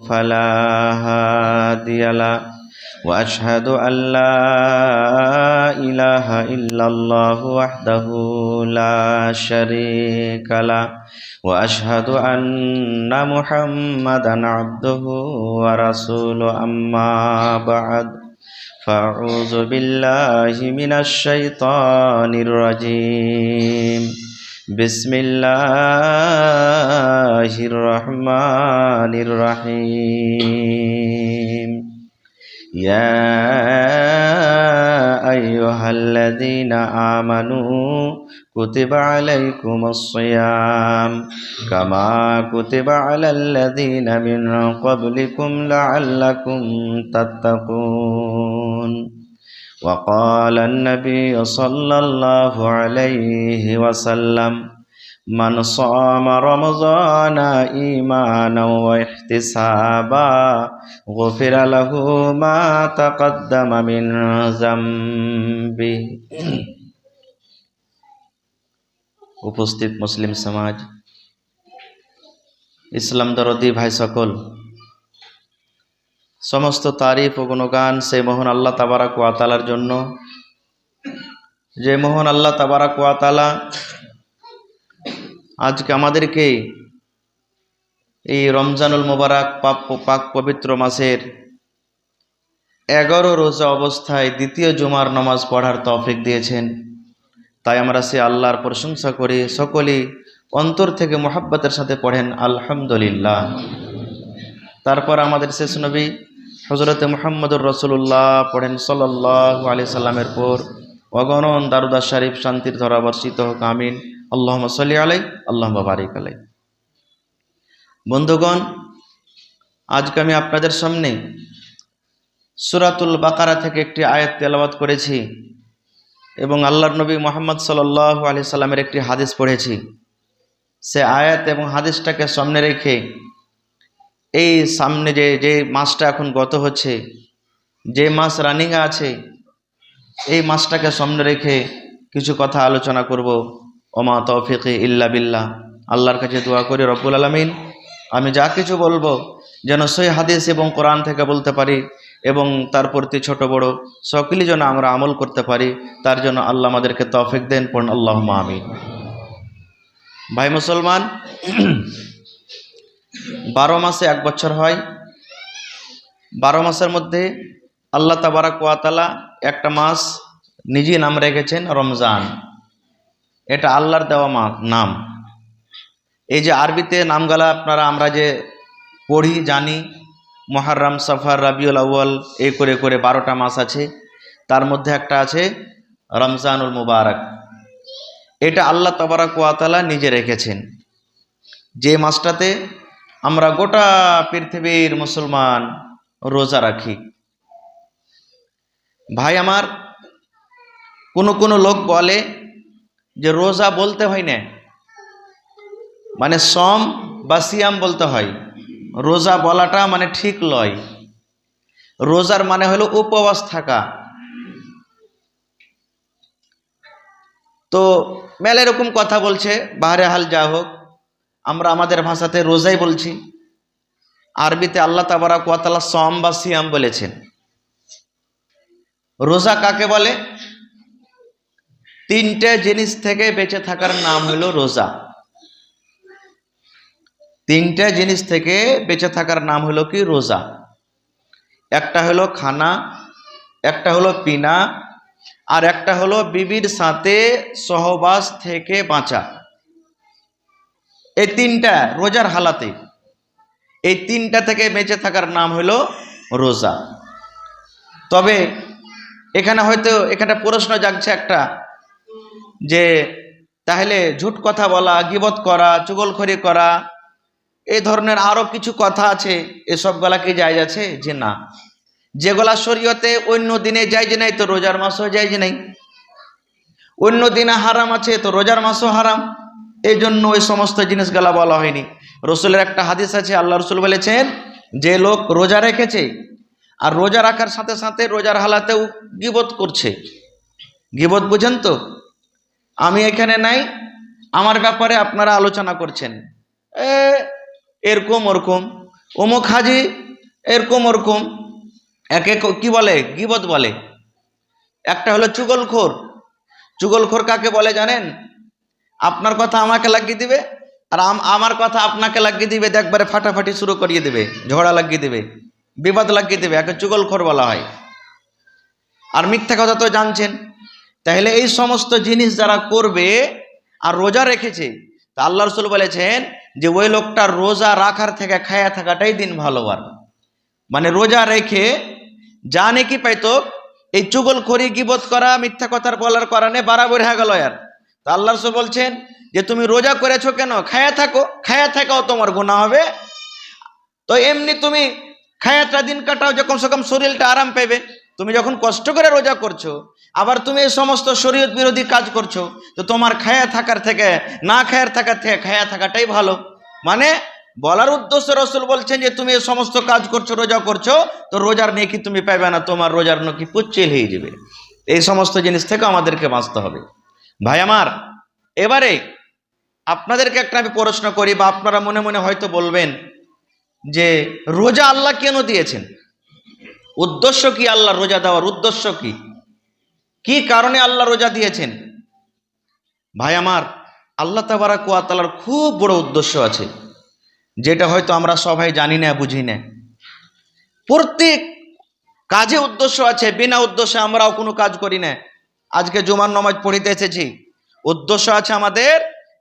فلا هادي له وأشهد أن لا إله إلا الله وحده لا شريك له وأشهد أن محمدا عبده ورسوله أما بعد فأعوذ بالله من الشيطان الرجيم بسم الله الرحمن الرحيم يا أيها الذين آمنوا كتب عليكم الصيام كما كتب على الذين من قبلكم لعلكم تتقون وقال النبي صلى الله عليه وسلم من صام رمضان إيمانا واحتسابا غفر له ما تقدم من ذنبه। উপস্থিত মুসলিম সমাজ, ইসলাম দরদি ভাই সকল, সমস্ত তারিফ ও গুণগান সেই মহান আল্লাহ তাবারাক ওয়া তাআলার জন্য, যে মহান আল্লাহ তাবারাক ওয়া তাআলা আজকে আমাদেরকে এই রমজানুল মুবারক পাক পবিত্র মাসের 11 রোজা অবস্থায় দ্বিতীয় জুমার নামাজ পড়ার তৌফিক দিয়েছেন। তাই আমরা সে আল্লাহর প্রশংসা করি, সকলেই অন্তর থেকে মুহাব্বতের সাথে পড়েন আলহামদুলিল্লাহ। তারপর আমাদের শেষ নবী হযরত মুহাম্মদুর রাসূলুল্লাহ পড়েন সাল্লাল্লাহু আলাইহি সাল্লামের পর অগণন দারুদ শরীফ শান্তির ধারা বর্ষিত হোক, আমিন। আল্লাহুম্মা সাল্লি আলাইহি আল্লাহুম্মা বারিক আলাইহি। বন্ধুগণ, আজকে আমি আপনাদের সামনে সূরাতুল বাকারা থেকে একটি আয়াত তেলাওয়াত করেছি এবং আল্লাহর নবী মুহাম্মদ সাল্লাল্লাহু আলাইহি সাল্লামের একটি হাদিস পড়েছি। সে আয়াত এবং হাদিসটাকে সামনে রেখে এই সামনে যে মাসটা এখন গত হচ্ছে, যে মাস রানিং আছে, এই মাসটাকে সামনে রেখে কিছু কথা আলোচনা করব। ওমা তৌফিকি ইল্লা বিল্লাহ। আল্লাহর কাছে দোয়া করি রব্বুল আলামিন আমি যা কিছু বলবো যেন সহিহ হাদিস এবং কোরআন থেকে বলতে পারি এবং তার প্রতি ছোট বড় সকলেই যেন আমরা আমল করতে পারি, তার জন্য আল্লাহ আমাদেরকে তৌফিক দেন। পড়ুন আল্লাহুম্মা আমিন। ভাই মুসলমান, 12 মাসে 1 বছর হয়। 12 মাসের মধ্যে আল্লাহ তাবারাক ওয়া তাআলা একটা মাস নিজে নাম রেখেছেন রমজান। এটা আল্লাহর দেওয়া নাম। এই যে আরবিতে নামগুলা আমরা যে পড়ি জানি, মুহররম, সফর, রবিউল আউয়াল, এই করে 12টা মাস আছে। তার মধ্যে একটা আছে রমজানুল মুবারক। এটা আল্লাহ তাবারাক ওয়া তাআলা নিজে রেখেছেন, যে মাসটাতে আমরা গোটা পৃথিবীর মুসলমান রোজা রাখি। ভাই আমার, কোনো লোক বলে যে রোজা বলতে হয় না, মানে সম বা সিয়াম বলতে হয়, রোজা বলাটা মানে ঠিক লয়। রোজার মানে হলো উপবাস থাকা। তো মেলা এরকম কথা বলছে, বাহারে হাল যা হোক, আমরা আমাদের ভাষাতে রোজাই বলছি। আরবিতে আল্লাহ তাবারাক ওয়া তাআলা সম বা সিয়াম বলেছেন। রোজা কাকে বলে? 3টে জিনিস থেকে বেঁচে থাকার নাম হলো রোজা। 3টে জিনিস থেকে বেঁচে থাকার নাম হলো কি? রোজা। একটা হলো খানা, একটা হলো পিনা, আর একটা হলো বিবির সাথে সহবাস থেকে বাঁচা। এই 3টা রোজার হালাতে, এই 3টা থেকে বেঁচে থাকার নাম হলো রোজা। তবে এখানে প্রশ্ন জাগছে একটা, যে তাহলে ঝুট কথা বলা, গীবত করা, চুগলখড়ি করা, এই ধরনের আরো কিছু কথা আছে, এসবগুলা কি জায়েজ আছে? যে না, যেগুলা শরীয়তে অন্য দিনে জায়েজ নাই তো রোজার মাসও জায়েজ নাই। অন্য দিনে হারাম আছে তো রোজার মাসও হারাম। এই জন্য ওই সমস্ত জিনিসগুলা বলা হয়নি। রসুলের একটা হাদিস আছে, আল্লাহ রসুল বলেছেন, যে লোক রোজা রেখেছে আর রোজা রাখার সাথে সাথে রোজার হালাতেও গীবত করছে। গীবত বুঝেন তো? আমি এখানে নাই, আমার ব্যাপারে আপনারা আলোচনা করছেন, এরকম ওরকম, অমুক হাজি এরকম ওরকম একে কি বলে, গীবত বলে। একটা হলো চুগলখোর। চুগলখোর কাকে বলে জানেন? আপনার কথা আমাকে লাগিয়ে দিবে, আর আমার কথা আপনাকে লাগিয়ে দিবে, একবারে ফাটাফাটি শুরু করিয়ে দেবে, ঝগড়া লাগিয়ে দেবে, বিবাদ লাগিয়ে দেবে, একে চুগলখোর বলা হয়। আর মিথ্যা কথা তো জানছেন। তাহলে এই সমস্ত জিনিস যারা করবে আর রোজা রেখেছে, তা আল্লাহ রসুল বলেছেন যে ওই লোকটা রোজা রাখার থেকে খায়া থাকাটাই দিন ভালোবার। মানে রোজা রেখে যা নাকি পাইতো, এই চুগলখড়ি গীবত করা মিথ্যা কথার বলার কারণে বাড়াবাড়ি হয়ে গেল। আর তা আল্লাহ রসুল বলছেন যে তুমি রোজা করেছো কেন? খায়া থাকো, খায়া থাকাও তোমার গুনাহ হবে। তো এমনি তুমি খায়াটা দিন কাটাও, যে কমসে কম শরীরটা আরাম পাবে। তুমি যখন কষ্ট করে রোজা করছো, আবার তুমি এই সমস্ত শরীয়ত বিরোধী কাজ করছো, তো তোমার খায়া থাকার থেকে না খায়ার থাকার থেকে খায়া থাকাটাই ভালো। মানে বলার উদ্দেশ্য রসুল বলছেন যে তুমি এই সমস্ত কাজ করছো, রোজা করছো, তো রোজার নেকি তুমি পাইবে না, তোমার রোজার নেকি পুচ্ছিল হয়ে যাবে। এই সমস্ত জিনিস থেকে আমাদেরকে বাঁচতে হবে। ভাই আমার, এবারে আপনাদেরকে একটা আমি প্রশ্ন করি, বা আপনারা মনে মনে হয়তো বলবেন যে রোজা আল্লাহ কেন দিয়েছেন? উদ্দেশ্য কি আল্লাহ রোজা দেওয়ার? উদ্দেশ্য কি? কি কারণে আল্লাহ রোজা দিয়েছেন? ভাই আমার, আল্লাহ তাবারাক ওয়া তাআলার খুব বড় উদ্দেশ্য আছে, যেটা হয়তো আমরা সবাই জানি না, বুঝি না। প্রত্যেক কাজে উদ্দেশ্য আছে, বিনা উদ্দেশ্যে আমরাও কোনো কাজ করি না। আজকে জুমার নামাজ পড়িতে এসেছি, উদ্দেশ্য আছে আমাদের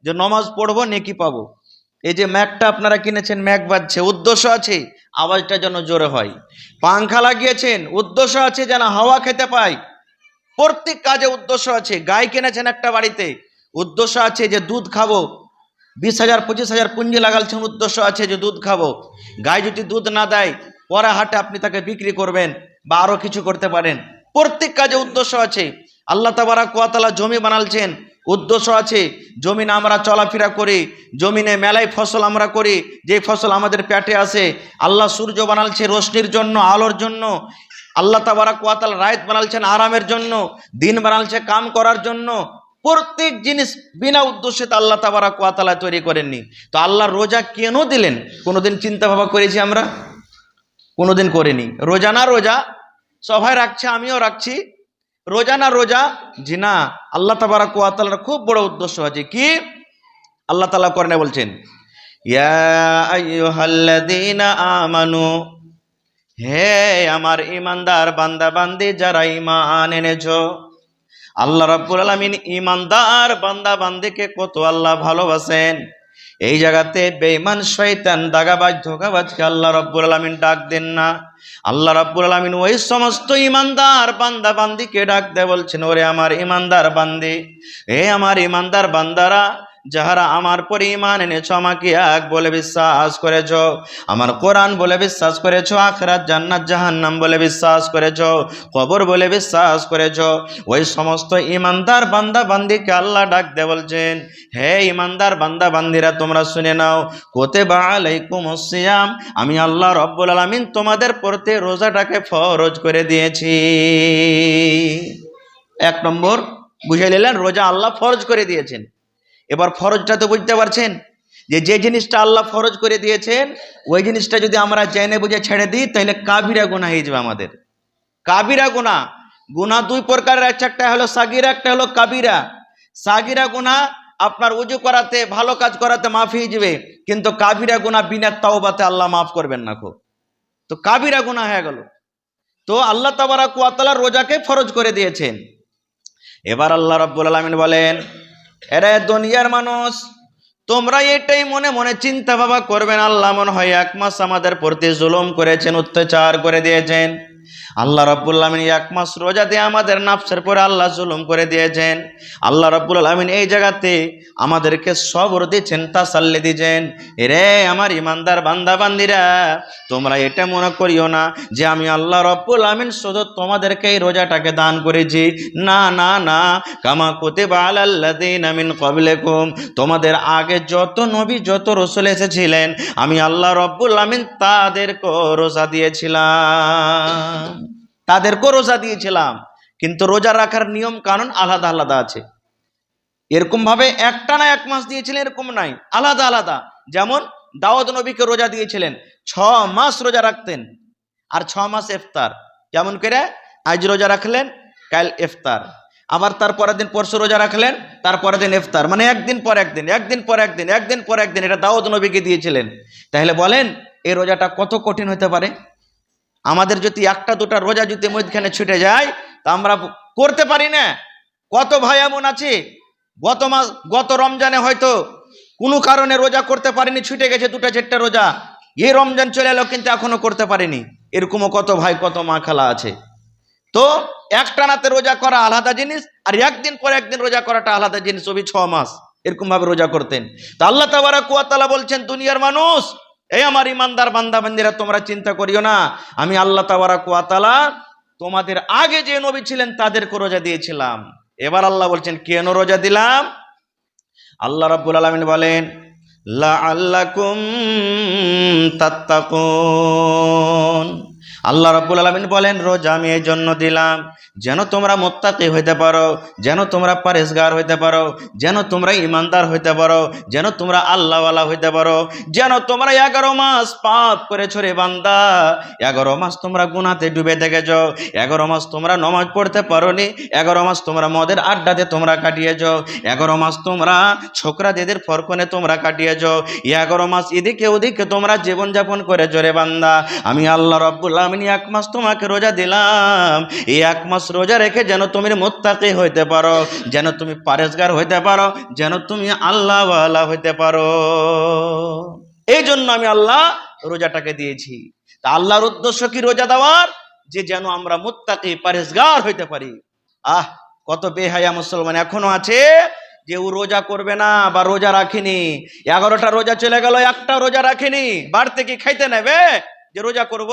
যে নামাজ পড়বো, নেকি পাবো। এই যে ম্যাকটা আপনারা কিনেছেন, ম্যাক বাজছে, উদ্দেশ্য আছে আওয়াজটা যেন জোরে হয়। পাংখা লাগিয়েছেন, উদ্দেশ্য আছে যেন হাওয়া খেতে পাই। প্রত্যেক কাজে উদ্দেশ্য আছে। গাই কিনেছেন একটা বাড়িতে, উদ্দেশ্য আছে যে দুধ খাবো। 20,000 25,000 পুঁজি লাগালছেন, উদ্দেশ্য আছে যে দুধ খাবো। গাই যদি দুধ না দেয়, পরে হাটে আপনি তাকে বিক্রি করবেন বা আরো কিছু করতে পারেন। প্রত্যেক কাজে উদ্দেশ্য আছে। আল্লাহ তাবারাক ওয়া তাআলা জমি বানালছেন, উদ্দেশ্য আছে। জমিনে আমরা চলাফেরা করি, জমিনে মেলায় ফসল আমরা করি, যে ফসল আমাদের পেটে আসে। আল্লাহ সূর্য বানালছে রোশনির জন্য, আলোর জন্য। আল্লাহ তাবারাক ওয়া তাআলা রাত বানালছেন আরামের জন্য, দিন বানালছে কাম করার জন্য। প্রত্যেক জিনিস বিনা উদ্দেশ্যে তো আল্লাহ তাবারাক ওয়া তাআলা তৈরি করেননি। তো আল্লাহ রোজা কেন দিলেন, কোনোদিন চিন্তা ভাবনা করেছি আমরা? কোনোদিন করিনি। রোজা না রোজা, সবাই রাখছে, আমিও রাখছি। রোজা না রোজা, জি না। আল্লাহ তাবারাক ওয়া তাআলার খুব বড় উদ্দেশ্য আছে। কি? আল্লাহ তাআলা কোরআনে বলছেন, ইয়া আইয়ুহাল্লাযীনা আমানু, হে আমার ঈমানদার বান্দা বান্দি যারা ঈমান এনেছো। আল্লাহ রাব্বুল আলামিন ঈমানদার বান্দা বান্দিকে কত আল্লাহ ভালোবাসেন। এই জায়গাতে বেঈমান শয়তান দাগাবাজ ধোঁকাবাজকে আল্লাহ রাব্বুল আলামিন ডাক দেন না। আল্লাহ রাব্বুল আলামিন ওই সমস্ত ঈমানদার বান্দা বান্দিকে ডাক দেয়, বলছেন ওরে আমার ঈমানদার বান্দি, হে আমার ঈমানদার বান্দারা, যাহারা আমার পরে ঈমান এনেছো, আমাকে এক বলে বিশ্বাস করেছো, আমার কোরআন বলে বিশ্বাস করেছো, আখিরাত জান্নাত জাহান্নাম বলে বিশ্বাস করেছো, কবর বলে বিশ্বাস করেছো, ওই সমস্ত ঈমানদার বান্দা বান্দিকে আল্লাহ ডাক দেয়, বলছেন হে ঈমানদার বান্দা বান্দিরা, তোমরা শুনে নাও, কুতিবা আলাইকুমুস সিয়াম, আমি আল্লাহ রাব্বুল আলামিন তোমাদের প্রতি রোজাটাকে ফরজ করে দিয়েছি। এক নম্বর বুঝে নিলেন, রোজা আল্লাহ ফরজ করে দিয়েছেন। এবার ফরজটা তো বুঝতে পারছেন, যে জিনিসটা আল্লাহ ফরজ করে দিয়েছেন, ওই জিনিসটা যদি আমরা জেনে বুঝে ছেড়ে দিই, তাহলে কাবিরা গুনাহ হয়ে যাবে আমাদের। কাবিরা গুনাহ, গুনাহ দুই প্রকারের, একটা হলো সাগিরা, একটা হলো কাবিরা। সাগিরা গুনাহ আপনার উজু করাতে, ভালো কাজ করাতে মাফ হয়ে যাবে, কিন্তু কাবিরা গুনাহ বিনা তাওবাতে আল্লাহ মাফ করবেন না। তো কাবিরা গুনাহ হয়ে গেল। তো আল্লাহ তাবারাক ওয়া তাআলা রোজাকে ফরজ করে দিয়েছেন। এবার আল্লাহ রাব্বুল আলামিন বলেন, এরে দুনিয়ার মানুষ, তোমরা এটাই মনে মনে চিন্তা ভাবনা করবেন, আল্লাহ মনে হয় এক মাস আমাদের প্রতি জুলুম করেছেন, অত্যাচার করে দিয়েছেন। আল্লাহ রাব্বুল আলামিন এক মাস রোজা দিয়ে আমাদের নাফসের পরে আল্লাহ জুলুম করে দিয়েছেন। আল্লাহ রাব্বুল আলামিন এই জায়গাতে আমাদেরকে সবর দিচ্ছেন, তাসাল্লি দিচ্ছেন, এরে আমার ঈমানদার বান্দা বান্দিরা, তোমরা এটা মনে করিও না যে আমি আল্লাহ রাব্বুল আলামিন শুধু তোমাদেরকে এই রোজাটাকে দান করেছি। না না না, কামা কুতিবা আলাল্লাযীনা মিন ক্বাবলিকুম, তোমাদের আগে যত নবী যত রাসূল এসেছিলেন, আমি আল্লাহ রাব্বুল আলামিন তাদেরকে রোজা দিয়েছিলাম, তাদেরকেও রোজা দিয়েছিলাম। কিন্তু রোজা রাখার নিয়ম কানুন আলাদা আলাদা আছে। এরকম ভাবে একটা না এক মাস দিয়েছিলেন এরকম নাই, আলাদা আলাদা। যেমন দাউদ নবীকে রোজা দিয়েছিলেন, 6 মাস রোজা রাখতেন। আর 6 মাস ইফতার। কেমন করে? আজ রোজা রাখলেন, কাল ইফতার, আবার তারপরের দিন পরশু রোজা রাখলেন, তারপরের দিন ইফতার, মানে একদিন পর একদিন, একদিন পর একদিন, একদিন পর একদিন। এটা দাউদ নবীকে দিয়েছিলেন। তাহলে বলেন এই রোজাটা কত কঠিন হতে পারে? আমাদের যদি একটা দুটা রোজা যদি মধ্যখানে ছুটে যায় তা আমরা করতে পারি না। কত ভাই এমন আছে গত রমজানে হয়তো কোনো কারণে রোজা করতে পারেনি, ছুটে গেছে দুটা চারটা রোজা, এই রমজান চলে এলো কিন্তু এখনো করতে পারেনি। এরকমও কত ভাই কত মা খালা আছে। তো একটানাতে রোজা করা আলাদা জিনিস, আর একদিন পর একদিন রোজা করাটা আলাদা জিনিস। ওই 6 মাস এরকম ভাবে রোজা করতেন। তা আল্লাহ তাবারাক ওয়া তাআলা বলছেন, দুনিয়ার মানুষ, এই আমার ইমানদার বান্দা বান্দিরা, তোমরা চিন্তা করিও না, আমি আল্লাহ তাবারাক ওয়া তাআলা তোমাদের আগে যে নবী ছিলেন তাদেরকে রোজা দিয়েছিলাম। এবার আল্লাহ বলছেন কেন রোজা দিলাম। আল্লাহ রাব্বুল আলামিন বলেন, লাআল্লাকুম তাত্তাকুন। আল্লাহ রাব্বুল আলামিন বলেন রোজা আমি এই জন্য দিলাম যেন তোমরা মুত্তাকি হইতে পারো, যেন তোমরা পরেজগার হইতে পারো, যেন তোমরা ইমানদার হইতে পারো, যেন তোমরা আল্লাহওয়ালা হইতে পারো, যেন তোমরা 11 মাস পাপ করেছো রে বান্দা, 11 মাস তোমরা গুনাতে ডুবে থেকেছো, 11 মাস তোমরা নামাজ পড়তে পারোনি, 11 মাস তোমরা মদের আড্ডাতে তোমরা কাটিয়েছো, 11 মাস তোমরা ছোকরা দেদের ফরকনে তোমরা কাটিয়েছো, 11 মাস এদিকে ওদিকে তোমরা জীবনযাপন করেছো রে বান্দা। আমি আল্লাহ রাব্বুল আলামিন 1 মাস তোমাকে রোজা দিলাম, এই 1 মাস রোজা রেখে যেন তুমি মুত্তাকি হইতে পারো, যেন তুমি পরেজগার হইতে পারো, যেন তুমি আল্লাহওয়ালা হইতে পারো। এই জন্য আমি আল্লাহ রোজাটাকে দিয়েছি। তা আল্লাহর উদ্দেশ্য কি রোজা দেওয়ার? যে যেন আমরা মুত্তাকি পরেজগার হইতে পারি। কত বেহায়া মুসলমান এখনো আছে যে ও রোজা করবে না বা রোজা রাখেনি, 11টা রোজা চলে গেল, একটা রোজা রাখেনি, বাড়তে কি খাইতে নেবে যে রোজা করব?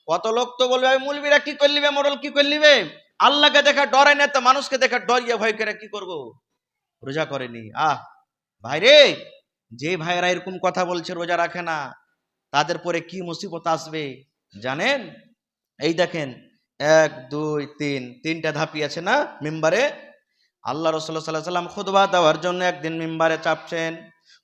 কত লোক তো বলবে মুলবিরা কি করে নিবে, মোড়ল কি করে নিবে, আল্লাহকে দেখা ডরাই না তো মানুষকে দেখা ডরিয়ে ভয় করে কি করব, রোজা করেনি। ভাইরে, যে ভাইরা এরকম কথা বলছে রোজা রাখে না, তাদের পরে কি মুসিবত আসবে জানেন? এই দেখেন 1 2 3 তিনটা ধাপি আছে না মিম্বারে। আল্লাহ রাসূল সাল্লাল্লাহু আলাইহি ওয়াসাল্লাম খুতবা দেওয়ার জন্য একদিন মিম্বারে চাপছেন।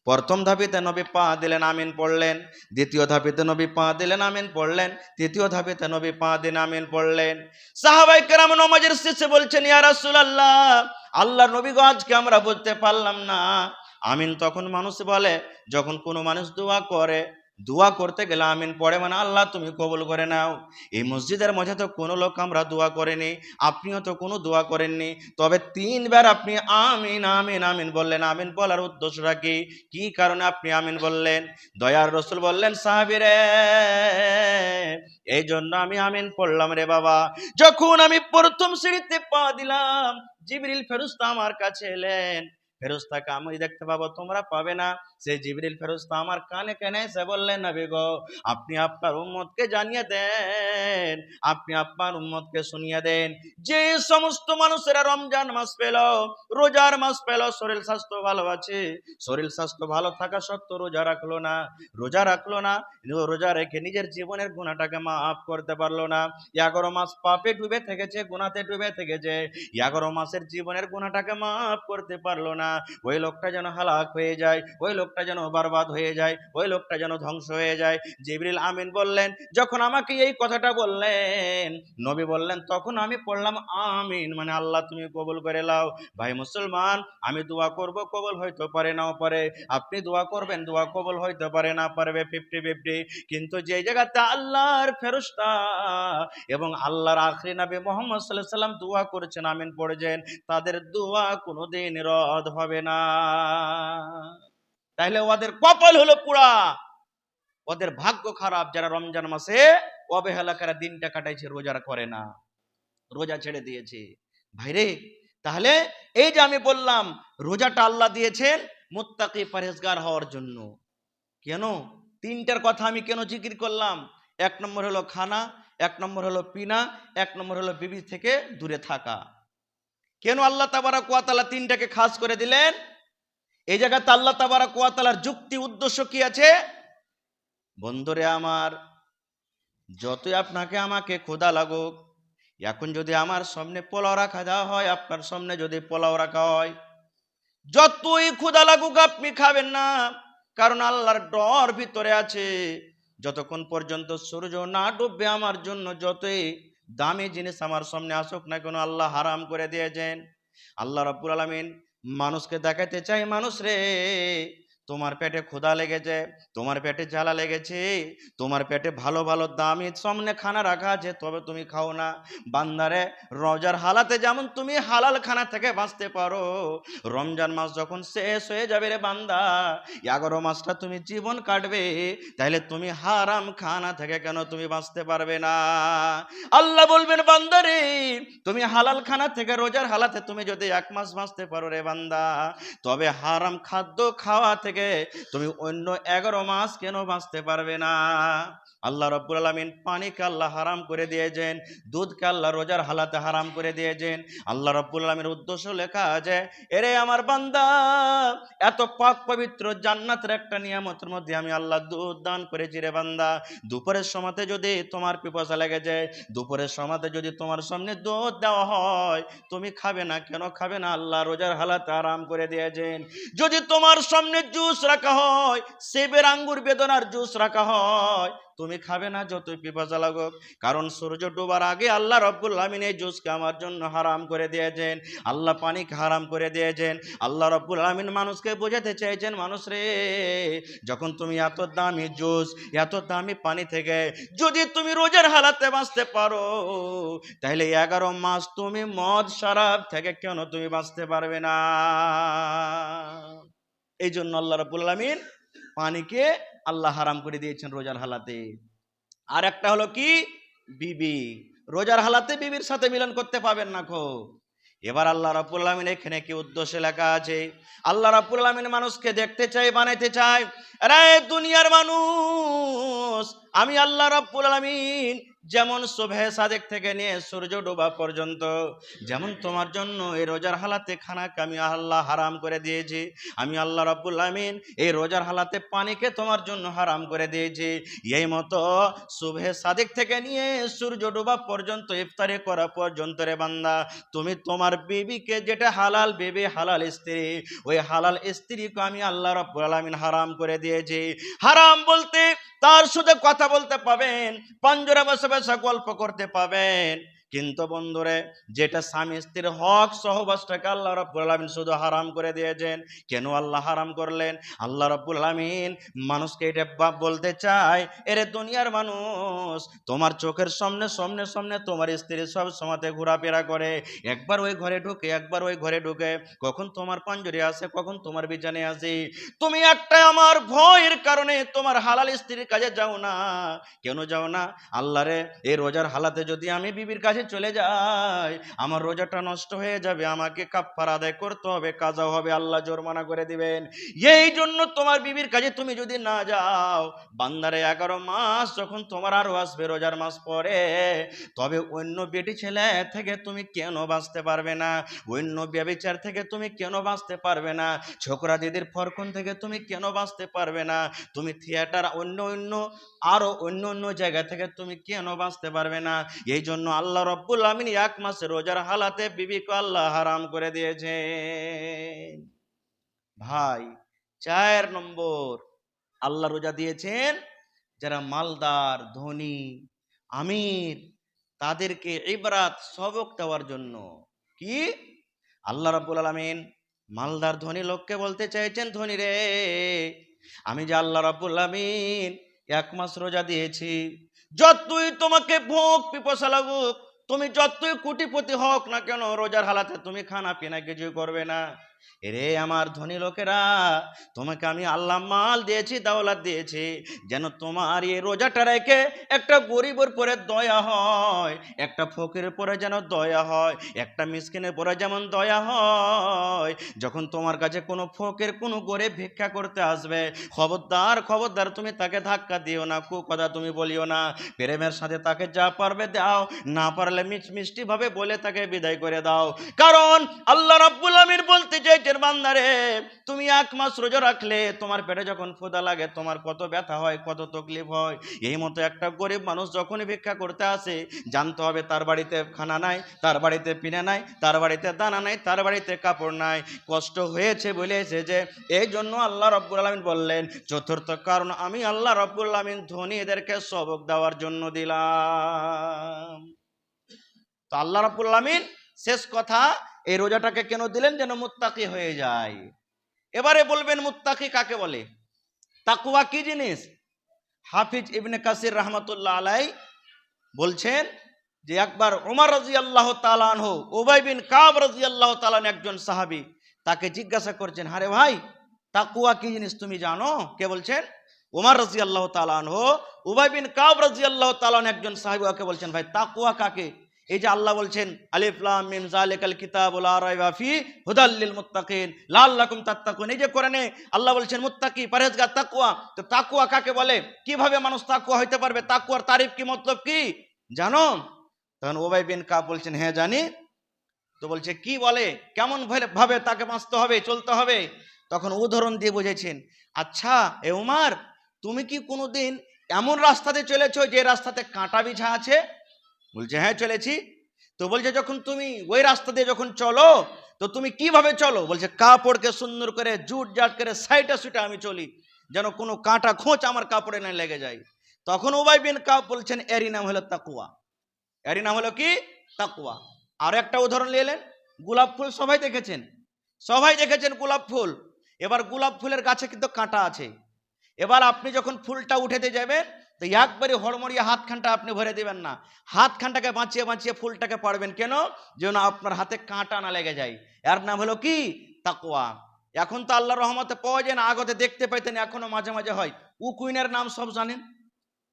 প্রথম ধাপিতে নবী পা দিলেন, আমিন পড়লেন। দ্বিতীয় ধাপিতে নবী পা দিলেন, আমিন পড়লেন। তৃতীয় ধাপিতে নবী পা দিন, আমিন পড়লেন। সাহাবায়ে কেরাম নামাজের শেষে বলছেন, ইয়া রাসূলুল্লাহ, আল্লাহর নবী গো আজকে আমরা বুঝতে পারলাম না। আমিন তখন মানুষ বলে যখন কোনো মানুষ দোয়া করে, দোয়া করতে গেলে আমিন পড়ে, মানে আল্লাহ তুমি কবুল করে নাও। এই মসজিদের মধ্যে তো কোনো লোক আমরা দোয়া করেনি, আপনিও তো কোনো দোয়া করেননি, তবে 3 বার আপনি আমিন আমিন আমিন বললেন। আমিন বলার উদ্দেশ্যটা কি? কি কারণে আপনি আমিন বললেন? দয়ার রাসূল বললেন, সাহাবীরে, এই জন্য আমি আমিন পড়লাম রে বাবা, যখন আমি প্রথম সিঁড়িতে পা দিলাম জিবরিল ফেরেশতা আমার কাছে এলেন। ফেরেশতাকে আমি দেখতে পাবো, তোমরা পাবে না। সেই জিবরিল ফেরেশতা আমার কানে কানে এসে বললেন, নবী গো আপনি আপনার উম্মতকে জানিয়ে দেন, আপনি আপনার উম্মতকে শুনিয়ে দেন, যে সমস্ত মানুষেরা রমজান মাস পেল, রোজার মাস পেল, শরীর স্বাস্থ্য ভালো আছে, শরীর স্বাস্থ্য ভালো থাকা সত্ত্বেও রোজা রাখলো না, রোজা রেখে নিজের জীবনের গুনাহটাকে মাফ করতে পারলো না, 11 মাস পাপে ডুবে থেকেছে, গুনাহতে ডুবে থেকেছে, 11 মাসের জীবনের গুনাহটাকে মাফ করতে পারলো না, ওই লোকটা যেন হালাক হয়ে যায়, ওই লোকটা যেন বরবাদ হয়ে যায়, ওই লোকটা যেন ধ্বংস হয়ে যায়। জিবরিল আমিন বললেন। যখন আমাকে এই কথাটা বললেন, নবী বললেন, তখন আমি পড়লাম আমিন, মানে আল্লাহ তুমি কবুল করে নাও। ভাই মুসলমান, আমি দোয়া করব, কবুল হইতে পারে নাও পারে, আপনি দোয়া করবেন, দোয়া কবুল হইতে পারে না পারবে, 50-50। কিন্তু যে জায়গাতে আল্লাহর ফেরেশতা এবং আল্লাহর আখরি নবী মুহাম্মদ সাল্লাল্লাহু আলাইহি সাল্লাম দোয়া করেছেন, আমিন পড়েছেন, তাদের দোয়া কোনোদিন রদ হবে না। তাহলে ওদের কপাল হলো পুরা, ওদের ভাগ্য খারাপ যারা রমজান মাসে অবহেলা করে দিনটা কাটাইছে, রোজা করে না, রোজা ছেড়ে দিয়েছে। ভাইরে, তাহলে এই যে আমি বললাম রোজাটা আল্লাহ দিয়েছেন মুত্তাকি পরেজগার হওয়ার জন্য। কেন 3টার কথা আমি কেন জিকির করলাম? 1 নম্বর হলো খানা, 1 নম্বর হলো পিনা, 1 নম্বর হলো বিবি থেকে দূরে থাকা। কেন আল্লাহ তাবারাক ওয়া তাআলা 3টাকে খাস করে দিলেন? এই জায়গাতে আল্লাহ তাবারাক ওয়া তাআলার যুক্তি উদ্দেশ্য কি আছে? বন্ধুরে আমার, যতই আপনাকে আমাকে ক্ষুধা লাগুক, এখন যদি আমার সামনে পোলাও রাখা দেওয়া হয়, আপনার সামনে যদি পোলাও রাখা হয়, যতই ক্ষুধা লাগুক আপনি খাবেন না, কারণ আল্লাহর ডর ভিতরে আছে। যতক্ষণ পর্যন্ত সূর্য না ডুববে আমার জন্য যতই দামি জিনিস আমার সামনে আসুক না কেন আল্লাহ হারাম করে দিয়েছেন। আল্লাহ রাব্বুল আলামিন মানুষকে দেখাতে চাই, মানুষ রে তোমার পেটে ক্ষুধা লেগেছে, তোমার পেটে জ্বালা লেগেছে, তোমার পেটে ভালো ভালো দামি সামনে খানা রাখা আছে, তবে তুমি খাও না। বান্দারে রোজার হালাতে যেমন তুমি হালাল খানা থেকে বাঁচতে পারো, রমজান মাস যখন শেষ হয়ে যাবে রে বান্দা, 11 মাসটা তুমি জীবন কাটবে, তাহলে তুমি হারাম খানা থেকে কেন তুমি বাঁচতে পারবে না? আল্লাহ বলবেন বান্দারে তুমি হালাল খানা থেকে রোজার হালাতে তুমি যদি 1 মাস বাঁচতে পারো রে বান্দা, তবে হারাম খাদ্য খাওয়া থেকে তুমি অন্য 11 মাস কেন বাঁচতে পারবে না? আল্লাহ রাব্বুল আলামিন পানিকে আল্লাহ হারাম করে দিয়েছেন, দুধকে আল্লাহ রোজার হালাতে হারাম করে দিয়েছেন। আল্লাহ রাব্বুল আলামিনের উদ্দেশ্য লেখা আছে, এরে আমার বান্দা, এত পাক পবিত্র জান্নাতের একটা নিয়ামতের মধ্যে আমি আল্লাহ দুধ দান করেছি রে বান্দা। দুপুরের সময়তে যদি তোমার পিপাসা লেগে যায়, দুপুরের সময়তে যদি তোমার সামনে দুধ দেওয়া হয়, তুমি খাবে না। কেন খাবে না? আল্লাহ রোজার হালাতে আরাম করে দিয়েছেন। যদি তোমার সামনে জুস রাখা হয়, সেবের আঙ্গুর বেদনার জুস রাখা হয়, তুমি খাবে না যতই পিপাসা লাগুক। কারণ সূর্য ডোবার আগে আল্লাহ রাব্বুল আলামিন এই জুসকে আমার জন্য হারাম করে দিয়েছেন, আল্লাহ পানিকে হারাম করে দিয়েছেন। আল্লাহ রাব্বুল আলামিন মানুষকে বোঝাতে চাইছেন, মানুষ রে যখন তুমি এত দামি জুস, এত দামি পানি থেকে যদি তুমি রোজার হালাতে বাঁচতে পারো, তাহলে 11 মাস তুমি মদ শরাব থেকে কেন তুমি বাঁচতে পারবে না? এই জন্য আল্লাহ রাব্বুল আলামিন পানিকে আল্লাহ হারাম করে দিয়েছেন রোজার হালাতে। আর একটা হলো কি, বিবি। রোজার হালাতে বিবির সাথে মিলন করতে পাবেন না খো। এবার আল্লাহ রাব্বুল আলামিন এখানে কি উদ্দেশ্যে লেখা আছে? আল্লাহ রাব্বুল আলামিন মানুষকে দেখতে চাই, বানাইতে চাই। আরে দুনিয়ার মানুষ, আমি আল্লাহ রাব্বুল আলামিন যেমন সুবহে সাদেক থেকে নিয়ে সূর্য ডোবা পর্যন্ত যেমন তোমার জন্য এই রোজার হালাতে খানাকে আমি আল্লাহ হারাম করে দিয়েছি, আমি আল্লাহ রাব্বুল আলামিন এই রোজার হালাতে পানিকে তোমার জন্য হারাম করে দিয়েছি। এই মতো সুবহে সাদেক থেকে নিয়ে সূর্য ডোবা পর্যন্ত, ইফতারি করা পর্যন্ত রে বান্দা, তুমি তোমার বিবিকে, যেটা হালাল বিবি, হালাল স্ত্রী, ওই হালাল স্ত্রীকে আমি আল্লাহ রাব্বুল আলামিন হারাম করে দিয়েছি। হারাম বলতে তার সাথে কথা বলতে পাবেন, পাঞ্জরা বসে বসে গল্প করতে পাবেন, কিন্তু বন্ধুরে যেটা স্বামী স্ত্রীর হক সহবাসটাকে আল্লাহ রাব্বুল আলামিন শুধু হারাম করে দিয়েছেন। কেন আল্লাহ হারাম করলেন? আল্লাহ রাব্বুল আলামিন মানুষকে এটা বলতে চায়, এরে দুনিয়ার মানুষ, তোমার চোখের সামনে সামনে সামনে তোমার স্ত্রী সব সময়তে ঘোরাফেরা করে, একবার ওই ঘরে ঢুকে, একবার ওই ঘরে ঢুকে, কখন তোমার পাঞ্জরে আসে, কখন তোমার বিছানে আসে। তুমি একটা আমার ভয়ের কারণে তোমার হালাল স্ত্রীর কাছে যাও না। কেন যাও না? আল্লাহরে এই রোজার হালাতে যদি আমি বিবির কাছে চলে যাই, আমার রোজাটা নষ্ট হয়ে যাবে, আমাকে কাফারা আদায় করতে হবে, কাজা হবে, আল্লাহ জরিমানা করে দিবেন। এই জন্য তোমার বিবির কাছে তুমি যদি না যাও, বান্দারে 11 মাস যখন তোমার আরো আসবে রোজার মাস পরে, তবে অন্য বেটি ছেলে থেকে তুমি কেন বাঁচতে পারবে না? অন্য ব্যভিচার থেকে তুমি কেন বাঁচতে পারবে না? ছোকরা দিদির ফরকন থেকে তুমি কেন বাঁচতে পারবে না? তুমি থিয়েটার অন্য অন্য আরো অন্য অন্য জায়গা থেকে তুমি কেন বাঁচতে পারবে না? এই জন্য আল্লাহ রাব্বুল আলামিন 1 মাসে রোজার হালাতে বিবিকে আল্লাহ হারাম করে দিয়েছে। ভাই 4 নম্বর, আল্লাহ রোজা দিয়েছেন যারা মালদার, ধনী, আমির, তাদেরকে ইবরাত, সবক দেওয়ার জন্য। কি? আল্লাহ রাব্বুল আলামিন মালদার ধনী লোককে বলতে চাইছেন, ধনী রে, আমি যে আল্লাহ রাব্বুল আলামিন 1 মাস রোজা দিয়েছি, যতই তোমাকে ভোগ পিপাসা লাগুক, তুমি যতই কোটিপতি হোক না কেন, রোজার হালাতে তুমি খানা পিনা কিছু করবে না। এরে আমার ধনী লোকেরা, তোমাকে আমি আল্লাহ মাল দিয়েছি, দাওলাত দিয়েছি, যেন তোমার এই রোজাটা রেখে একটা গরিবের পরে দয়া হয়, একটা ফকিরের পরে যেন দয়া হয়, একটা মিসকিনের পরে যেমন দয়া হয়। যখন তোমার কাছে কোনো ফকির, কোনো গরিব ভিক্ষা করতে আসবে, খবরদার খবরদার তুমি তাকে ধাক্কা দিও না, কথা তুমি বলিও না। প্রেমের সাথে তাকে যা পারবে দাও, না পারলে মিষ্টি ভাবে বলে তাকে বিদায় করে দাও। কারণ আল্লাহ রাব্বুল আলামিন বলতে বুঝেছেন বান্দারে, তুমি 1 মাস রোজা রাখলে তোমার পেটে যখন ক্ষুধা লাগে তোমার কত ব্যথা হয়, কত তকলিফ হয়। এই মতো একটা গরিব মানুষ যখনই ভিক্ষা করতে আসে, জানতে হবে তার বাড়িতে খানা নাই, তার বাড়িতে পিনা নাই, তার বাড়িতে দানা নাই, তার বাড়িতে কাপড় নাই, কষ্ট হয়েছে বলে এসেছে। এই জন্য আল্লাহ রাব্বুল আলামিন বললেন, চতুর্থ কারণ আমি আল্লাহ রাব্বুল আলামিন ধনী এদেরকে সবক দেওয়ার জন্য দিলাম। তো আল্লাহ রাব্বুল আলামিন শেষ কথা এই রোজাটাকে কেন দিলেন? যেন মুত্তাকি হয়ে যায়। এবারে বলবেন মুত্তাকি কাকে বলে, তাকওয়া কি জিনিস? হাফিজ ইবনে কাসির রাহমাতুল্লাহ আলাই বলছেন যে একবার ওমর রাদিয়াল্লাহু তাআলা আনহু, উবাই বিন কাব রাদিয়াল্লাহু তাআলা একজন সাহাবী, তাকে জিজ্ঞাসা করছেন, আরে ভাই তাকওয়া কি জিনিস তুমি জানো? কে বলছেন? ওমর রাদিয়াল্লাহু তাআলা আনহু উবাই বিন কাব রাদিয়াল্লাহু তাআলা একজন সাহাবী ওকে বলছেন, ভাই তাকওয়া কাকে? এই যে আল্লাহ বলছেন আলিফ লাম মিম যালিকাল কিতাবু লা রাইবা ফি হুদাল লিল মুত্তাকিন লাআল্লাকুম তাত্তাকুন। এই যে কোরআনে আল্লাহ বলছেন মুত্তাকি, পরহেজগার, তাকওয়া। তো তাকওয়া কাকে বলে? কিভাবে মানুষ তাকওয়া হইতে পারবে? তাকওয়ার তারিফ কি, মতলব কি জানো? তখন উবাই বিন কাব বলছেন, হ্যাঁ জানি। তো বলছে কি বলে, কেমন ভাবে তাকে বাঁচতে হবে, চলতে হবে? তখন উদাহরণ দিয়ে বুঝেছেন, আচ্ছা এ উমার, তুমি কি কোনোদিন এমন রাস্তাতে চলেছো যে রাস্তাতে কাঁটা বিছা আছে? বলছে হ্যাঁ চলেছি। তো বলছে যখন তুমি ওই রাস্তা দিয়ে যখন চলো তো তুমি কিভাবে চলো? বলছে কাপড়কে সুন্দর করে জুট জাট করে সাইটা সুটা আমি চলি, যেন কোনো কাঁটা খোঁচ আমার কাপড়ে না লেগে যায়। তখন উবাই বিন কাব বলছেন এরই নাম হলো তাকওয়া। এরই নাম হলো কি? তাকওয়া। আর একটা উদাহরণ নিলেন, গোলাপ ফুল সবাই দেখেছেন, সবাই দেখেছেন গোলাপ ফুল। এবার গোলাপ ফুলের গাছে কিন্তু কাঁটা আছে। এবার আপনি যখন ফুলটা উঠাতে যাবেন তো একবারে হড়মড়িয়ে হাতখানটা আপনি ভরে দিবেন না, হাতখানটাকে বাঁচিয়ে বাঁচিয়ে ফুলটাকে পাড়বেন, কেন? যেন আপনার হাতে কাঁটা না লেগে যায়। এর নাম হলো কি? তাকওয়া। এখন তো আল্লাহর রহমতে পাওয়া যায় না, আগতে দেখতে পাইতেন, এখনো মাঝে মাঝে হয়। উকুইনের নাম সব জানেন?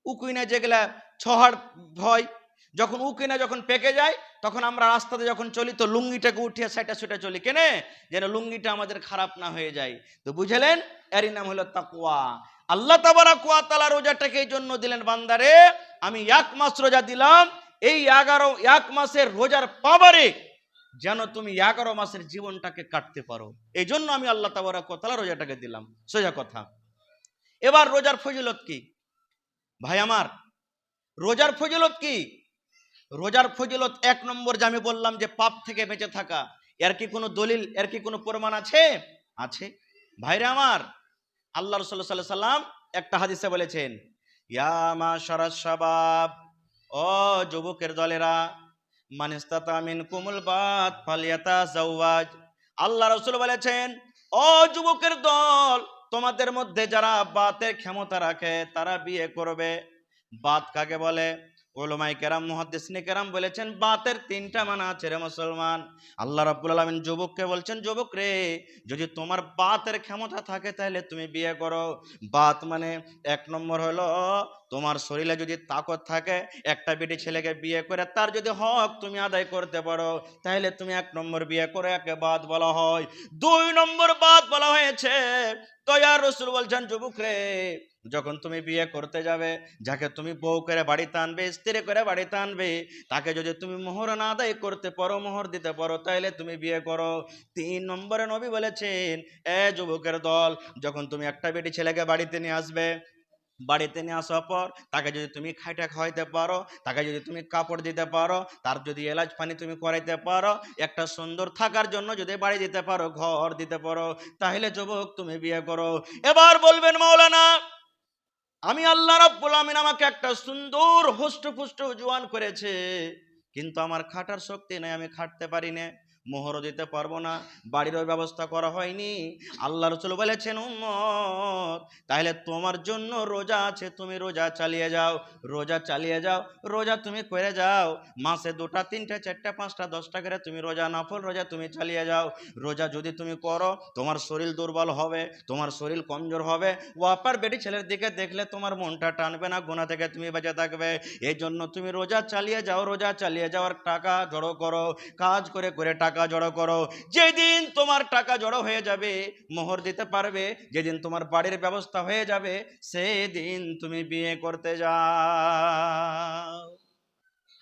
উকুইনা যেগুলা ছহাড় হয়, যখন উকুইনা যখন পেকে যায় তখন আমরা রাস্তাতে যখন চলি তো লুঙ্গিটাকে উঠিয়ে সাইটা সুটা চলি, কেনে? যেন লুঙ্গিটা আমাদের খারাপ না হয়ে যায়। তো বুঝলেন, এরই নাম হলো তাকওয়া। আল্লাহ তাবারাক ওয়া তাআলা রোজাটাকে এই জন্য দিলেন, বান্দারে আমি 1 মাস রোজা দিলাম, এই 1 মাসের রোজার পাওয়ারে যেন তুমি 11 মাসের জীবনটাকে কাটতে পারো। এই জন্য আমি আল্লাহ তাবারাক ওয়া তাআলা রোজাটাকে দিলাম, সোজা কথা। এবার রোজার ফজিলত কি ভাই আমার? রোজার ফজিলত কি? রোজার ফজিলত 1 নম্বর যে আমি বললাম যে পাপ থেকে বেঁচে থাকা। এর কি কোনো দলিল, এর কি কোনো প্রমাণ আছে? আছে ভাইরা আমার। আল্লাহ রাসূল সাল্লাল্লাহু আলাইহি সাল্লাম একটা হাদিসে বলেছেন, ইয়া মাশারাস শাবাব, ও যুবকের দলেরা, মান ইসতাতা মিনকুমুল বাত ফালিয়াতাজাওয়াজ। আল্লাহ রাসূল বলেছেন, ও যুবকের দল, তোমাদের মধ্যে যারা বাতের ক্ষমতা রাখে তারা বিয়ে করবে। বাত কাকে বলে? উলামায়ে কেরাম, মুহাদ্দিসিনে কেরাম বলেছেন বাতের 3টা মানা আছে রে মুসলমান। আল্লাহ রাব্বুল আলামিন যুবককে বলছেন, যুবক রে, যদি তোমার বাতের ক্ষমতা থাকে তাহলে তুমি বিয়ে করো। বাত মানে 1 নম্বর হলো তোমার শরীরে যদি তাকত থাকে, একটা বেটি ছেলেকে বিয়ে করে তার যদি হক তুমি আদায় করতে পারো তাহলে তুমি 1 নম্বর বিয়ে করে, একে বাত বলা হয়। 2 নম্বর বাত বলা হয়েছে। তো ইয়া রাসূল বলছেন, যুবক রে, যখন তুমি বিয়ে করতে যাবে, যাকে তুমি বউ করে বাড়িতে আনবে, স্ত্রী করে বাড়িতে আনবে, তাকে যদি তুমি মোহর না আদায় করতে পারো, মোহর দিতে পারো, তাহলে তুমি বিয়ে করো। 3 নম্বরে নবী বলেছেন, এ যুবকের দল, যখন তুমি একটা বেটি ছেলেকে বাড়িতে নিয়ে আসবে, বাড়িতে নিয়ে আসার পর তাকে যদি তুমি খাইটা খাওয়াইতে পারো, তাকে যদি তুমি কাপড় দিতে পারো, তার যদি এলাচ পানি তুমি করাইতে পারো, একটা সুন্দর থাকার জন্য যদি বাড়ি দিতে পারো, ঘর দিতে পারো, তাহলে যুবক তুমি বিয়ে করো। এবার বলবেন, মাওলানা আমি আল্লাহ রাব্বুল আমিন আমাকে একটা সুন্দর হুষ্টপুষ্ট জওয়ান করেছে, কিন্তু আমার খাটার শক্তি নাই, আমি খাটতে পারি না, মোহরও দিতে পারবো না, বাড়িরও ব্যবস্থা করা হয়নি। আল্লাহ রাসূল বলেছেন, উম্মত তাহলে তোমার জন্য রোজা আছে, তুমি রোজা চালিয়ে যাও, রোজা চালিয়ে যাও, রোজা তুমি করে যাও। মাসে 2টা 3টা 4টা 5টা 10টা করে তুমি রোজা, নফল রোজা তুমি চালিয়ে যাও। রোজা যদি তুমি করো তোমার শরীর দুর্বল হবে, তোমার শরীর কমজোর হবে, ওয়াপার বেটি ছেলের দিকে দেখলে তোমার মনটা টানবে না, গুনাহ থেকে তুমি বেঁচে থাকবে। এই জন্য তুমি রোজা চালিয়ে যাও, রোজা চালিয়ে যাওয়ার টাকা জড়ো করো, কাজ করে করে টাকা জড়ো করো। যেদিন তোমার টাকা জড়ো হয়ে যাবে, মোহর দিতে পারবে, যেদিন তোমার বাড়ির ব্যবস্থা হয়ে যাবে, সেদিন তুমি বিয়ে করতে যাও।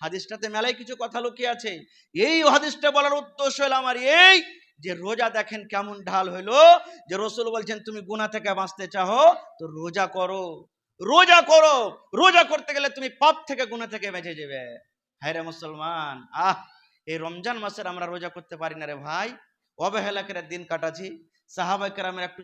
হাদিসটাতে মেলায় কিছু কথা লুকিয়ে আছে। এই হাদিসটা বলার উদ্দেশ্য হলো আমার এই, যে রোজা দেখেন কেমন ঢাল হইলো, যে রসুল বলছেন তুমি গুনাহ থেকে বাঁচতে চাও তো রোজা করো, রোজা করো, রোজা করতে গেলে তুমি পাপ থেকে গুনাহ থেকে বেঁচে যাবে। হ্যাঁ রে মুসলমান, এই রমজান মাসের আমরা রোজা করতে পারি না রে ভাই, অবহেলা করে দিন কাটাচ্ছি। সাহাবায়ে কেরামের একটু